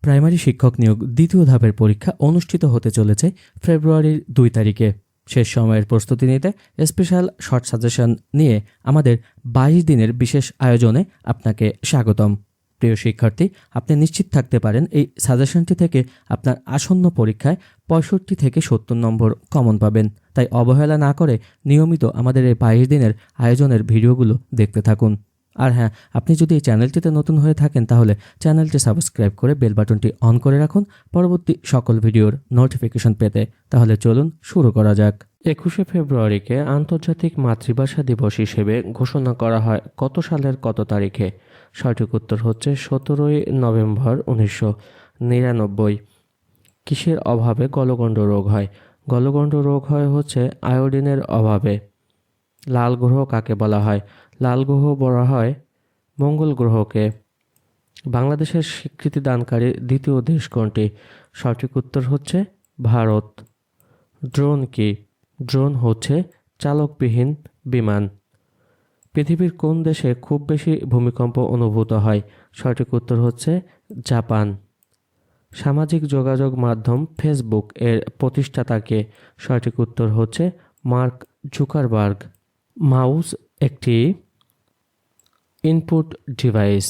Primary শিক্ষক নিয়োগ দ্বিতীয় ধাপের পরীক্ষা অনুষ্ঠিত হতে চলেছে ফেব্রুয়ারির 2 তারিখে। শেষ সময়ের প্রস্তুতি নিতে স্পেশাল শর্ট সাজেশন নিয়ে আমাদের 22 দিনের বিশেষ আয়োজনে আপনাকে স্বাগতম। প্রিয় শিক্ষার্থী, আপনি নিশ্চিত থাকতে পারেন এই সাজেশনটি থেকে আপনার আসন্ন পরীক্ষায় 65 থেকে 70 নম্বর কমন পাবেন। তাই অবহেলা না করে নিয়মিত আমাদের এই 22 দিনের আয়োজনের ভিডিওগুলো দেখতে থাকুন। আর হ্যাঁ, আপনি যদি এই চ্যানেলটিতে নতুন হয়ে থাকেন তাহলে চ্যানেলটি সাবস্ক্রাইব করে বেল বাটনটি অন করে রাখুন পরবর্তী সকল ভিডিওর নোটিফিকেশন পেতে। তাহলে চলুন শুরু করা যাক। 21শে ফেব্রুয়ারিকে আন্তর্জাতিক মাতৃভাষা দিবস হিসেবে ঘোষণা করা হয় কত সালের কত তারিখে? সঠিক উত্তর হচ্ছে 17ই নভেম্বর 1999। কিসের অভাবে গলগণ্ড রোগ হয়? গলগণ্ড রোগ হয় হচ্ছে আয়োডিনের অভাবে। লাল গ্রহ কাকে বলা হয়? লাল গ্রহ বলা হয় মঙ্গল গ্রহকে। বাংলাদেশের স্বীকৃতি দানকারী দ্বিতীয় দেশ কোনটি? সঠিক উত্তর হচ্ছে ভারত। ড্রোন কি? ড্রোন হচ্ছে চালকবিহীন বিমান। পৃথিবীর কোন দেশে খুব বেশি ভূমিকম্প অনুভূত হয়? সঠিক উত্তর হচ্ছে জাপান। সামাজিক যোগাযোগ মাধ্যম ফেসবুক এর প্রতিষ্ঠাতাকে? সঠিক উত্তর হচ্ছে মার্ক জুকারবার্গ। মাউস একটি ইনপুট ডিভাইস।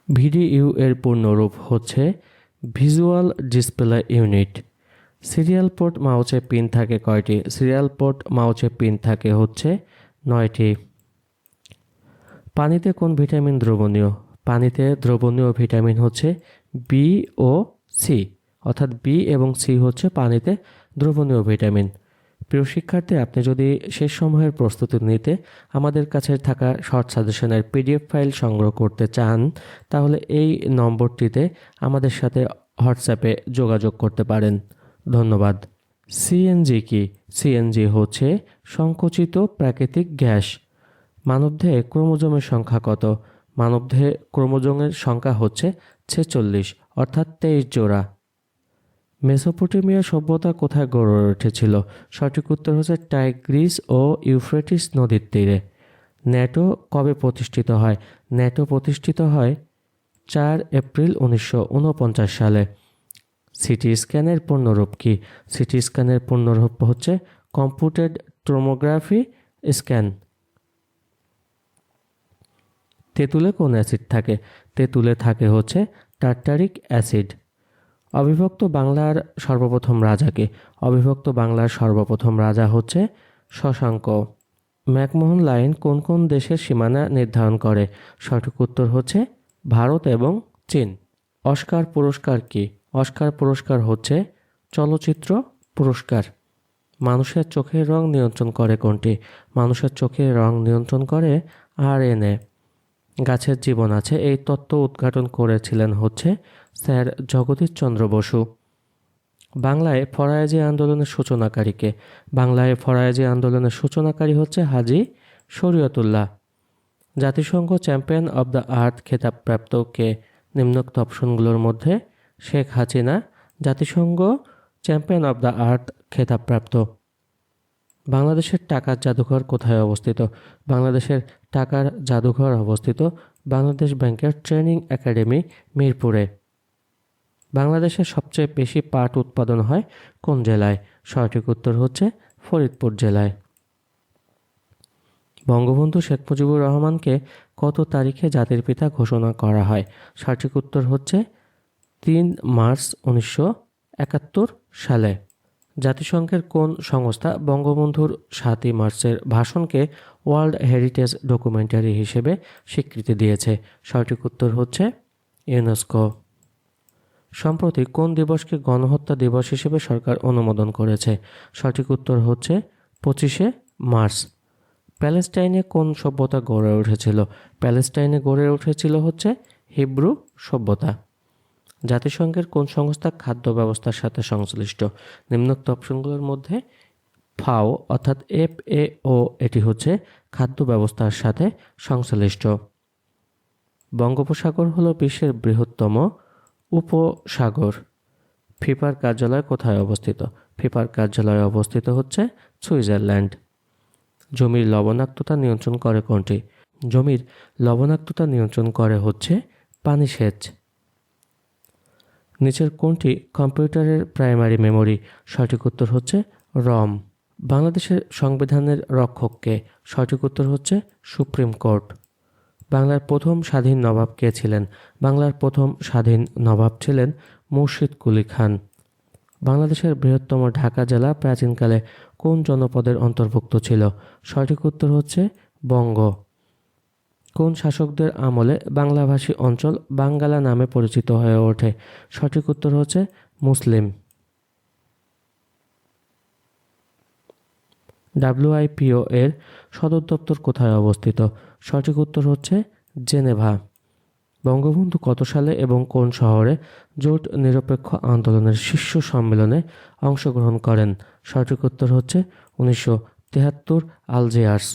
ভিডিইউ এর পূর্ণরূপ হচ্ছে visual display unit. Serial port মাউসে পিন থাকে কয়টি? সিরিয়াল পোর্ট মাউসে পিন থাকে হচ্ছে 9টি। পানিতে কোন ভিটামিন দ্রবণীয়? পানিতে দ্রবণীয় ভিটামিন হচ্ছে বি ও সি, অর্থাৎ বি এবং সি হচ্ছে পানিতে দ্রবণীয় ভিটামিন। প্রিয় শিক্ষার্থী, আপনি যদি শেষ সময়ের প্রস্তুতি নিতে আমাদের কাছে থাকা শর্ট সাজেশনের পিডিএফ ফাইল সংগ্রহ করতে চান তাহলে এই নম্বরটিতে আমাদের সাথে হোয়াটসঅ্যাপে যোগাযোগ করতে পারেন। ধন্যবাদ। সিএনজি কি? সিএনজি হচ্ছে সংকুচিত প্রাকৃতিক গ্যাস। মানবদেহে ক্রোমোজোমের সংখ্যা কত? মানবদেহে ক্রোমোজোমের সংখ্যা হচ্ছে 46, অর্থাৎ 23 জোড়া। মেসোপটেমিয়া সভ্যতা কোথায় গড়ে উঠেছিল? সঠিক উত্তর হচ্ছে টাইগ্রিস ও ইউফ্রেটিস নদীর তীরে। ন্যাটো কবে প্রতিষ্ঠিত হয়? ন্যাটো প্রতিষ্ঠিত হয় 4 এপ্রিল 1949 সালে। সিটি স্ক্যানের পূর্ণরূপ কি? সিটি স্ক্যানের পূর্ণরূপ হচ্ছে কম্পিউটেড টোমোগ্রাফি স্ক্যান। তেঁতুলে কোন অ্যাসিড থাকে? তেঁতুলে থাকে হচ্ছে টার্টারিক অ্যাসিড। অবিভক্ত বাংলার সর্বপ্রথম রাজাকে? অবিভক্ত বাংলার সর্বপ্রথম রাজা হচ্ছে শশাঙ্ক। ম্যাকমোহন লাইন কোন কোন দেশের সীমানা নির্ধারণ করে? সঠিক উত্তর হচ্ছে ভারত এবং চীন। অস্কার পুরস্কার কি? অস্কার পুরস্কার হচ্ছে চলচ্চিত্র পুরস্কার। মানুষের চোখের রং নিয়ন্ত্রণ করে কোনটি? মানুষের চোখের রং নিয়ন্ত্রণ করে আরএনএ। গাছের জীবন আছে এই তত্ত্ব উদ্ঘাটন করেছিলেন হচ্ছে স্যার জগদীশ চন্দ্র বসু। বাংলায় ফরায়েজি আন্দোলনের সূচনাকারীকে? বাংলায় ফরায়েজি আন্দোলনের সূচনাকারী হচ্ছে হাজী শরীয়তুল্লাহ। জাতিসংঘ চ্যাম্পিয়ন অব দ্য আর্থ খেতাবপ্রাপ্ত কে? নিম্নোক্ত অপশনগুলোর মধ্যে শেখ হাসিনা জাতিসংঘ চ্যাম্পিয়ন অব দ্য আর্থ খেতাবপ্রাপ্ত। বাংলাদেশের টাকার জাদুঘর কোথায় অবস্থিত? বাংলাদেশের টাকার জাদুঘর অবস্থিত বাংলাদেশ ব্যাংকের ট্রেনিং একাডেমি মিরপুরে। বাংলাদেশের সবচেয়ে বেশি পাট উৎপাদন হয় কোন জেলায়? সঠিক উত্তর হচ্ছে ফরিদপুর জেলায়। বঙ্গবন্ধু শেখ মুজিবুর রহমানকে কত তারিখে জাতির পিতা ঘোষণা করা হয়? সঠিক উত্তর হচ্ছে 3 মার্চ 1971 সালে। জাতিসংঘের কোন সংস্থা বঙ্গবন্ধুর 7ই মার্চের ভাষণকে ওয়ার্ল্ড হেরিটেজ ডকুমেন্টারি হিসেবে স্বীকৃতি দিয়েছে? সঠিক উত্তর হচ্ছে ইউনেস্কো। সম্প্রতি কোন দিবসকে গণহত্যা দিবস হিসেবে সরকার অনুমোদন করেছে? সঠিক উত্তর হচ্ছে 25শে মার্চ। প্যালেস্টাইনে কোন সভ্যতা গড়ে উঠেছিল? প্যালেস্টাইনে গড়ে উঠেছিল হচ্ছে হিব্রু সভ্যতা। জাতিসংঘের কোন সংস্থা খাদ্য ব্যবস্থার সাথে সংশ্লিষ্ট? নিম্নোক্ত অপশনগুলোর মধ্যে ফাও অর্থাৎ FAO এটি হচ্ছে খাদ্য ব্যবস্থার সাথে সংশ্লিষ্ট। বঙ্গোপসাগর হলো বিশ্বের বৃহত্তম উপসাগর। ফিফার কার্যালয় কোথায় অবস্থিত? ফিফার কার্যালয় অবস্থিত হচ্ছে সুইজারল্যান্ড। জমির লবণাক্ততা নিয়ন্ত্রণ করে কোনটি? জমির লবণাক্ততা নিয়ন্ত্রণ করে হচ্ছে পানি সেচ। নিচের কোনটি কম্পিউটারের প্রাইমারি মেমোরি? সঠিক উত্তর হচ্ছে রম। বাংলাদেশের সংবিধানের রক্ষককে? সঠিক উত্তর হচ্ছে সুপ্রিম কোর্ট। বাংলার প্রথম স্বাধীন নবাব কে ছিলেন? বাংলার প্রথম স্বাধীন নবাব ছিলেন মুর্শিদ কুলি খান। বাংলাদেশের বৃহত্তম ঢাকা জেলা প্রাচীনকালে কোন জনপদের অন্তর্ভুক্ত ছিল? সঠিক উত্তর হচ্ছে বঙ্গ। কোন শাসকদের আমলে বাংলাভাষী অঞ্চল বাঙ্গালা নামে পরিচিত হয়ে ওঠে? সঠিক উত্তর হচ্ছে মুসলিম। WIPO এর সদর দপ্তর কোথায় অবস্থিত? সঠিক উত্তর হচ্ছে জেনেভা। বঙ্গবন্ধু কত সালে এবং কোন শহরে জোট নিরপেক্ষ আন্দোলনের শীর্ষ সম্মেলনে অংশগ্রহণ করেন? সঠিক উত্তর হচ্ছে 1973 আলজিয়ার্স।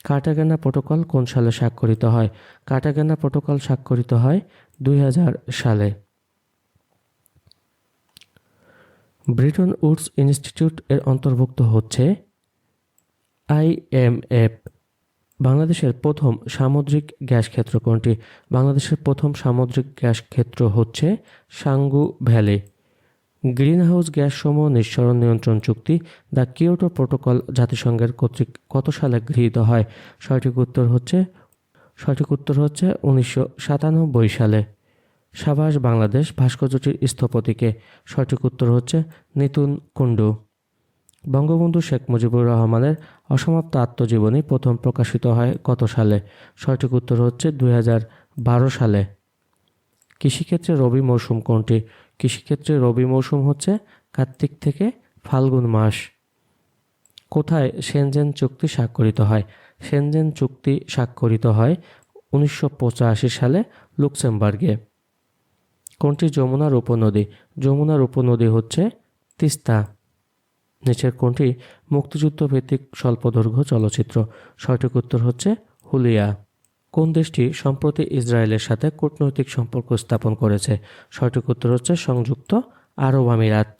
কার্টাগেনা প্রোটোকল কোন সালে স্বাক্ষরিত হয়? কার্টাগেনা প্রোটোকল স্বাক্ষরিত হয় 2000 সালে। ব্রিটন উডস ইনস্টিটিউট এর অন্তর্ভুক্ত হচ্ছে IMF। বাংলাদেশের প্রথম সামুদ্রিক গ্যাস ক্ষেত্র কোনটি? বাংলাদেশের প্রথম সামুদ্রিক গ্যাস ক্ষেত্র হচ্ছে সাঙ্গু ভ্যালি। গ্রিনহাউস গ্যাস সমূহ নিঃসরণ নিয়ন্ত্রণ চুক্তি দ্য কিয়োটো প্রোটোকল জাতিসংঘের কর্তৃক কত সালে গৃহীত হয়? সঠিক উত্তর হচ্ছে 1997 সালে। সাবাস বাংলাদেশ ভাস্কর্যটির স্থপতিকে? সঠিক উত্তর হচ্ছে নিতুন কুণ্ডু। বঙ্গবন্ধু শেখ মুজিবুর রহমানের অসমাপ্ত আত্মজীবনী প্রথম প্রকাশিত হয় কত সালে? সঠিক উত্তর হচ্ছে 2012 সালে। কৃষিক্ষেত্রে রবি মৌসুম কোনটি? কৃষিক্ষেত্রে রবি মৌসুম হচ্ছে কার্তিক থেকে ফাল্গুন মাস। কোথায় সেনজেন চুক্তি স্বাক্ষরিত হয়? সেনজেন চুক্তি স্বাক্ষরিত হয় 1985 সালে লুক্সেমবার্গে। কোনটি যমুনার উপনদী? যমুনার উপনদী হচ্ছে তিস্তা। নিচের কোনটি মুক্তিযুদ্ধ ভিত্তিক স্বল্পদৈর্ঘ্য চলচ্চিত্র? সঠিক উত্তর হচ্ছে হুলিয়া। কোন দেশটি সম্প্রতি ইসরায়েলের সাথে কূটনৈতিক সম্পর্ক স্থাপন করেছে? সঠিক উত্তর হচ্ছে সংযুক্ত আরব আমিরাত।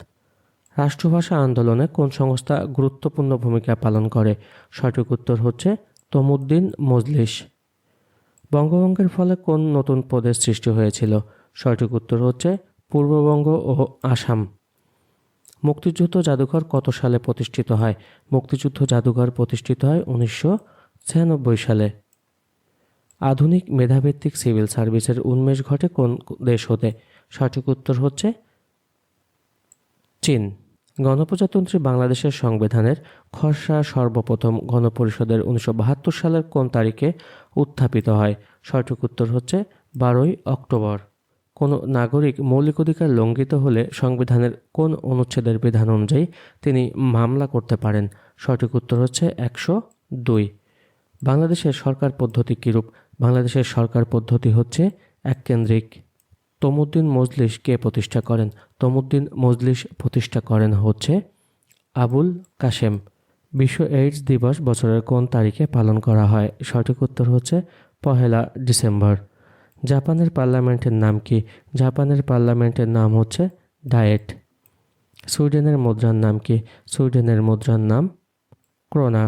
রাষ্ট্রভাষা আন্দোলনে কোন সংস্থা গুরুত্বপূর্ণ ভূমিকা পালন করে? সঠিক উত্তর হচ্ছে তমুদ্দিন মজলিস। বঙ্গভঙ্গের ফলে কোন নতুন প্রদেশ সৃষ্টি হয়েছিল? সঠিক উত্তর হচ্ছে পূর্ববঙ্গ ও আসাম। মুক্তিযুদ্ধ জাদুঘর কত সালে প্রতিষ্ঠিত হয়? মুক্তিযুদ্ধ জাদুঘর প্রতিষ্ঠিত হয় 1996 সালে। আধুনিক মেধাভিত্তিক সিভিল সার্ভিসের উন্মেষ ঘটে কোন দেশ হতে? সঠিক উত্তর হচ্ছে চীন। গণপ্রজাতন্ত্রী বাংলাদেশের সংবিধানের খসড়া সর্বপ্রথম গণপরিষদের 1972 সালের কোন তারিখে উত্থাপিত হয়? সঠিক উত্তর হচ্ছে 12 অক্টোবর। কোনো নাগরিক মৌলিক অধিকার লঙ্ঘিত হলে সংবিধানের কোন অনুচ্ছেদের বিধান অনুযায়ী তিনি মামলা করতে পারেন? সঠিক উত্তর হচ্ছে 102। বাংলাদেশের সরকার পদ্ধতি কিরূপ? বাংলাদেশের সরকার পদ্ধতি হচ্ছে এককেন্দ্রিক। তমুদ্দিন মজলিস কে প্রতিষ্ঠা করেন? তমুদ্দিন মজলিস প্রতিষ্ঠা করেন হচ্ছে আবুল কাশেম। বিশ্ব এইডস দিবস বছরের কোন তারিখে পালন করা হয়? সঠিক উত্তর হচ্ছে 1 ডিসেম্বর। জাপানের পার্লামেন্টের নাম কি? জাপানের পার্লামেন্টের নাম হচ্ছে ডায়েট। সুইডেনের মুদ্রার নাম কি? সুইডেনের মুদ্রার নাম ক্রোনা।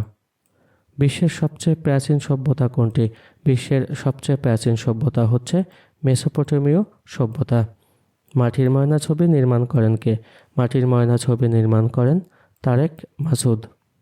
বিশ্বের সবচেয়ে প্রাচীন সভ্যতা কোনটি? বিশ্বের সবচেয়ে প্রাচীন সভ্যতা হচ্ছে মেসোপটেমীয় সভ্যতা। মাটির ময়না ছবি নির্মাণ করেন কে? মাটির ময়না ছবি নির্মাণ করেন তারেক মাসুদ।